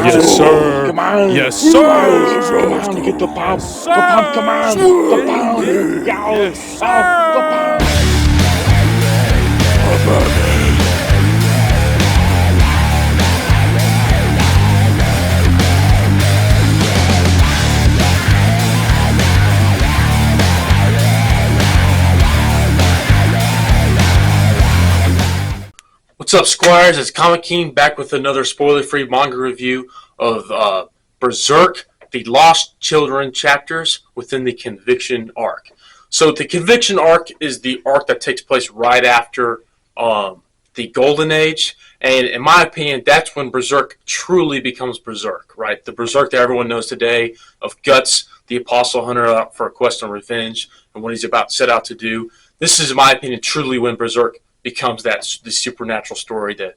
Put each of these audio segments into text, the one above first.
Yes, sir. Come on. Yes, Come sir. on, get the pump. Yes, The pump, come on. The sir. pump. Go. Yes, Oh, the sir. pump. What's up, Squires? It's Comic King back with another spoiler-free manga review of Berserk, the Lost Children chapters within the Conviction arc. So the Conviction arc is the arc that takes place right after the Golden Age, and in my opinion, that's when Berserk truly becomes Berserk, right? The Berserk that everyone knows today of Guts, the Apostle Hunter out for a quest on revenge, and what he's about to set out to do. This is, in my opinion, truly when Berserk becomes the supernatural story that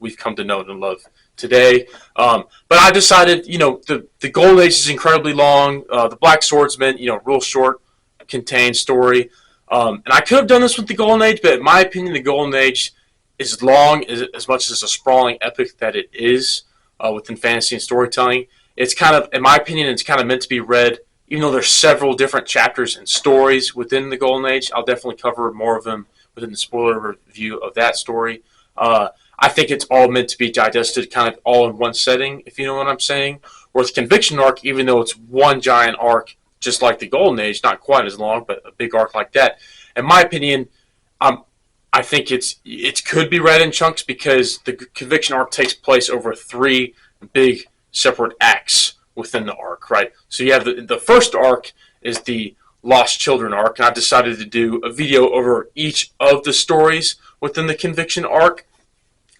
we've come to know and love today. But I decided, the Golden Age is incredibly long. The Black Swordsman, real short, contained story. And I could have done this with the Golden Age, but in my opinion, the Golden Age is long as much as a sprawling epic that it is within fantasy and storytelling. It's kind of, in my opinion, it's kind of meant to be read, even though there's several different chapters and stories within the Golden Age. I'll definitely cover more of them within the spoiler review of that story. I think it's all meant to be digested kind of all in one setting, if you know what I'm saying. Whereas Conviction arc, even though it's one giant arc, just like the Golden Age, not quite as long, but a big arc like that, in my opinion, I think it could be read in chunks because the Conviction arc takes place over 3 big separate acts within the arc, right? So you have the first arc is the Lost Children arc, and I decided to do a video over each of the stories within the Conviction arc,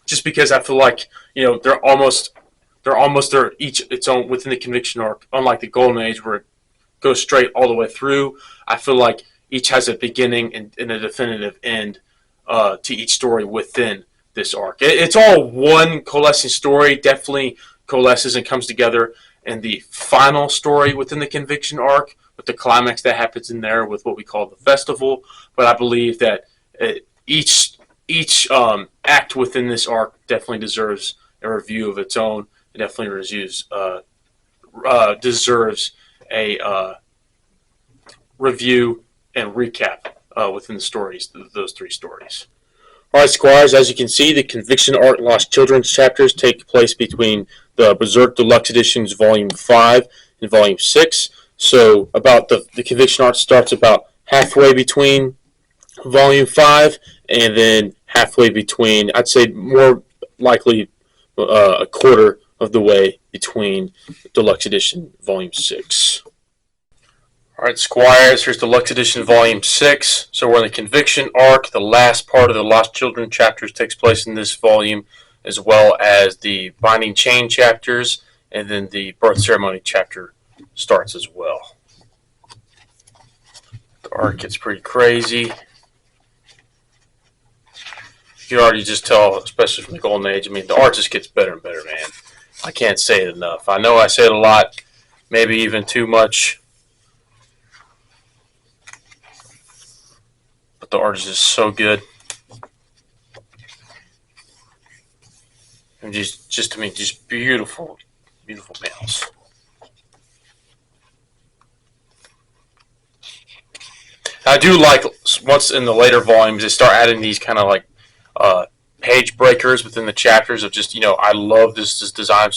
just because I feel like they're each its own within the Conviction arc. Unlike the Golden Age, where it goes straight all the way through, I feel like each has a beginning and a definitive end to each story within this arc. It's all one coalescing story. Definitely coalesces and comes together in the final story within the Conviction arc, with the climax that happens in there with what we call the festival. But I believe that each act within this arc definitely deserves a review of its own. It definitely deserves a review and recap within the stories, those 3 stories. Alright, Squires, as you can see, the Conviction arc Lost Children's chapters take place between the Berserk Deluxe Editions Volume 5 and Volume 6. So about the Conviction arc starts about halfway between Volume 5 and then halfway between, I'd say more likely a quarter of the way between Deluxe Edition Volume 6. Alright, Squires, here's Deluxe Edition Volume 6. So we're in the Conviction arc. The last part of the Lost Children chapters takes place in this volume, as well as the Binding Chain chapters, and then the Birth Ceremony chapter starts as well. The arc gets pretty crazy. You can already just tell, especially from the Golden Age, the art just gets better and better, man. I can't say it enough. I know I say it a lot, maybe even too much, but the art is just so good. And just beautiful, beautiful panels. I do like, once in the later volumes, they start adding these kind of like page breakers within the chapters of just, I love this design.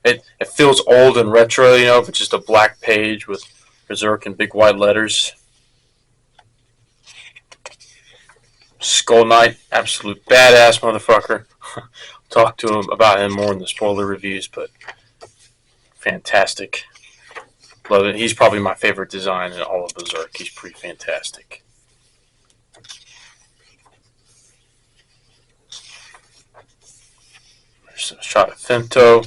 It feels old and retro, but just a black page with Berserk in big white letters. Skull Knight, absolute badass motherfucker. Talk to him about him more in the spoiler reviews, but fantastic. Love it. He's probably my favorite design in all of Berserk. He's pretty fantastic. There's a shot of Femto.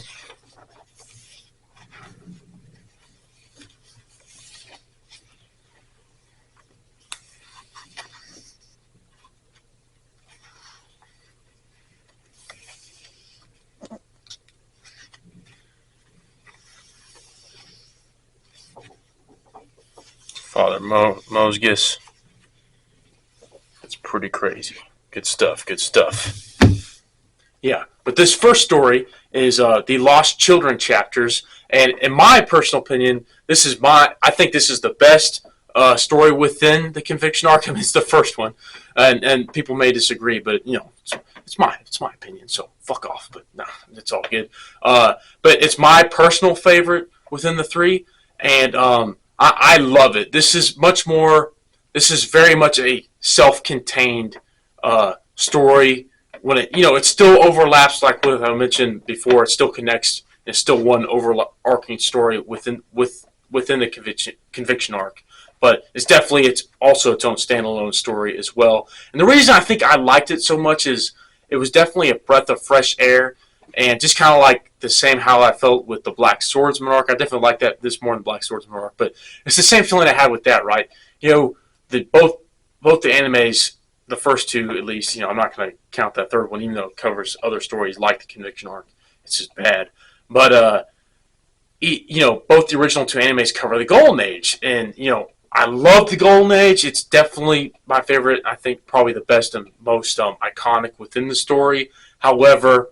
Father Mosgus. It's pretty crazy. Good stuff, good stuff. Yeah, but this first story is the Lost Children chapters. And in my personal opinion, I think this is the best story within the Conviction arc. I mean, it's the first one, and people may disagree, but it's my opinion. So fuck off. But no, it's all good. But it's my personal favorite within the three, and I love it. This is much more. This is very much a self-contained story. When it still overlaps, like what I mentioned before. It still connects. It's still one overarching story within the conviction arc, but it's also its own standalone story as well. And the reason I think I liked it so much is it was definitely a breath of fresh air, and just kind of like the same how I felt with the Black Swordsman arc. I definitely like this more than the Black Swordsman arc, but it's the same feeling I had with that, right? Both the animes, the first two at least. I'm not going to count that third one, even though it covers other stories like the Conviction arc. It's just bad. But both the original two animes cover the Golden Age, and I love the Golden Age. It's definitely my favorite. I think probably the best and most iconic within the story. However,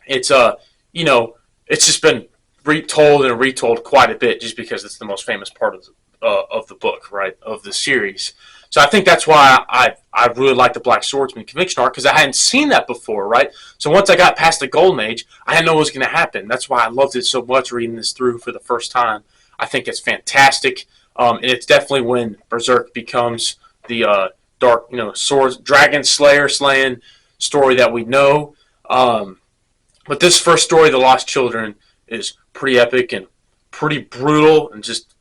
it's it's just been retold quite a bit, just because it's the most famous part of the book, right, of the series. So I think that's why I really like the Black Swordsman Conviction arc, because I hadn't seen that before, right? So once I got past the Golden Age, I didn't know what was going to happen. That's why I loved it so much reading this through for the first time. I think it's fantastic, and it's definitely when Berserk becomes the dark, sword dragon slaying story that we know. But this first story, The Lost Children, is pretty epic and pretty brutal, and just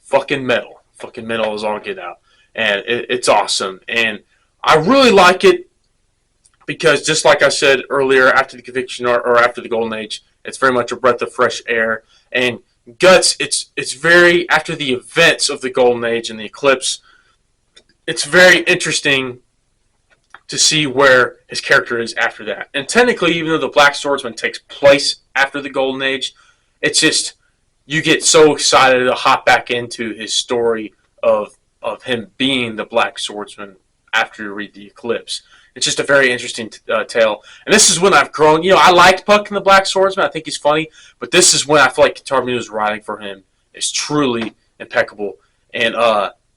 fucking metal. Fucking metal is all get out. And it's awesome. And I really like it because, just like I said earlier, after the Conviction or after the Golden Age, it's very much a breath of fresh air. And Guts, it's very, after the events of the Golden Age and the eclipse, it's very interesting to see where his character is after that. And technically, even though the Black Swordsman takes place after the Golden Age, it's just, you get so excited to hop back into his story of him being the Black Swordsman after you read the Eclipse. It's just a very interesting tale. And this is when I've grown. I liked Puck and the Black Swordsman. I think he's funny. But this is when I feel like Kentaro Miura's writing for him is truly impeccable. And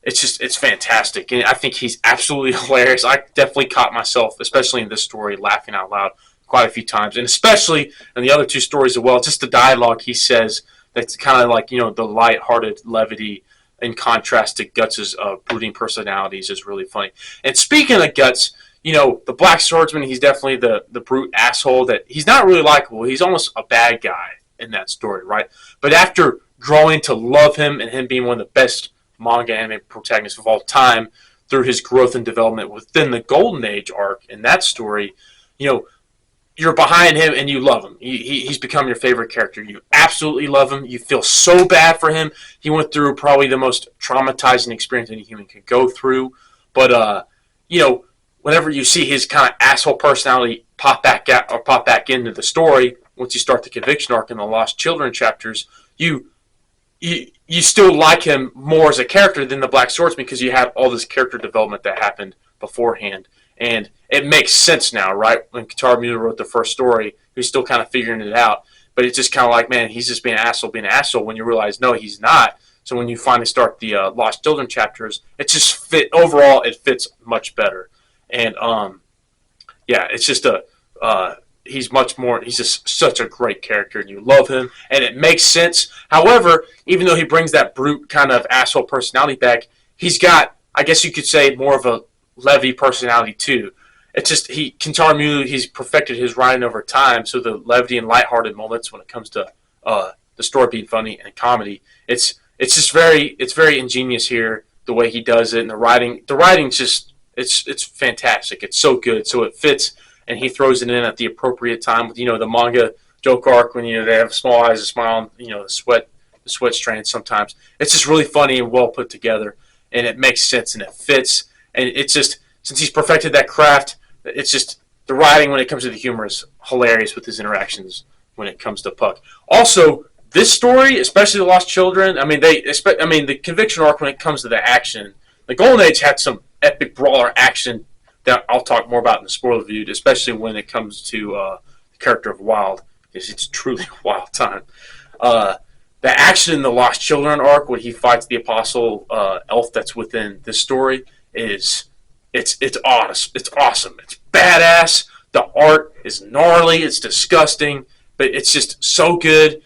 it's fantastic. And I think he's absolutely hilarious. I definitely caught myself, especially in this story, laughing out loud quite a few times. And especially in the other two stories as well. Just the dialogue he says that's kind of like, the lighthearted levity in contrast to Guts' brooding personalities is really funny. And speaking of Guts, the Black Swordsman, he's definitely the brute asshole that he's not really likable. He's almost a bad guy in that story, right? But after growing to love him and him being one of the best manga anime protagonists of all time through his growth and development within the Golden Age arc in that story, you're behind him and you love him. He's become your favorite character. You absolutely love him. You feel so bad for him. He went through probably the most traumatizing experience any human could go through. But, whenever you see his kind of asshole personality pop back into the story, once you start the Conviction arc in the Lost Children chapters, you still like him more as a character than the Black Swordsman, because you have all this character development that happened beforehand. And it makes sense now, right? When Kentaro Miura wrote the first story, he was still kind of figuring it out. But it's just kind of like, man, he's just being an asshole, when you realize, no, he's not. So when you finally start the Lost Children chapters, it just overall, it fits much better. And, it's just he's just such a great character, and you love him, and it makes sense. However, even though he brings that brute kind of asshole personality back, he's got, I guess you could say, more of a levy personality too. It's just Kentaro Miura, he's perfected his writing over time, so the levity and lighthearted moments when it comes to the story being funny and comedy, it's very ingenious here, the way he does it, and the writing's just it's fantastic. It's so good, so it fits, and he throws it in at the appropriate time with the manga joke arc when they have small eyes, a smile, and the sweat strands sometimes. It's just really funny and well put together, and it makes sense and it fits. And it's just, since he's perfected that craft, it's just, the writing when it comes to the humor is hilarious with his interactions when it comes to Puck. Also, this story, especially The Lost Children, the Conviction arc when it comes to the action, the Golden Age had some epic brawler action that I'll talk more about in the spoiler review, especially when it comes to the character of Wild, because it's truly a wild time. The action in the Lost Children arc, when he fights the Apostle Elf that's within this story, is it's awesome. It's awesome. It's badass. The art is gnarly. It's disgusting, but it's just so good.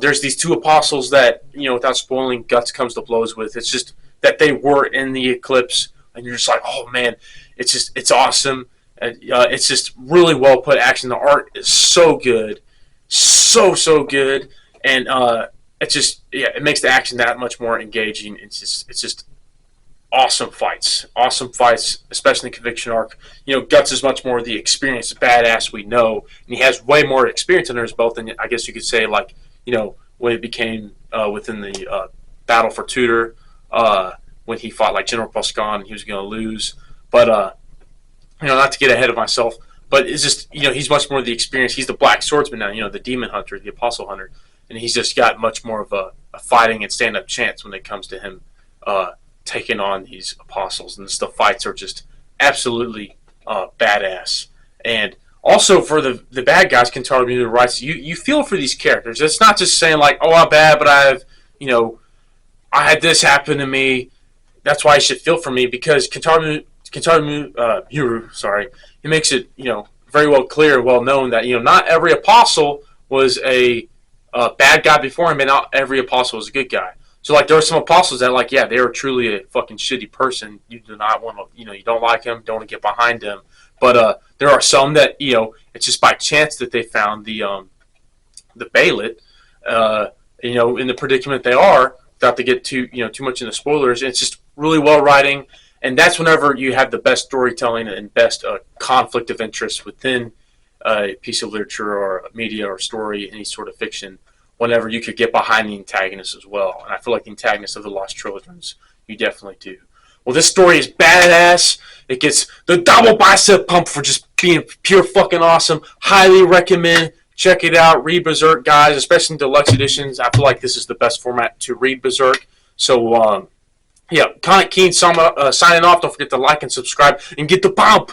There's these two apostles that, without spoiling, Guts comes to blows with. It's just that they were in the eclipse, and you're just like, oh man, it's awesome. It's just really well put action. The art is so good, so good, and it makes the action that much more engaging. It's just awesome fights, especially in the Conviction arc. Guts is much more the experienced badass we know, and he has way more experience under his belt than I guess you could say, like, when it became within the battle for Tudor, when he fought like General Boscan, he was going to lose. But not to get ahead of myself, but it's just he's much more the experience. He's the black swordsman now, the demon hunter, the apostle hunter, and he's just got much more of a fighting and stand up chance when it comes to him taking on these apostles. And the fights are just absolutely badass. And also for the bad guys, Kentaro Miura writes, you feel for these characters. It's not just saying like, oh, I'm bad, but I had this happen to me. That's why you should feel for me, because Kentaro Miura, he makes it very well clear, well known that not every apostle was a bad guy before him, and not every apostle was a good guy. So like there are some apostles that like, yeah, they were truly a fucking shitty person. You do not want to, you don't like him, don't want to get behind him. But there are some that it's just by chance that they found the Bailet, in the predicament they are, without to get too much into spoilers. It's just really well writing, and that's whenever you have the best storytelling and best conflict of interest within a piece of literature or media or story, any sort of fiction. Whenever you could get behind the antagonist as well, and I feel like the antagonist of the Lost Children's, you definitely do. Well, this story is badass. It gets the double bicep pump for just being pure fucking awesome. Highly recommend. Check it out. Read Berserk, guys, especially in deluxe editions. I feel like this is the best format to read Berserk. So, Comic Keen signing off. Don't forget to like and subscribe and get the bump.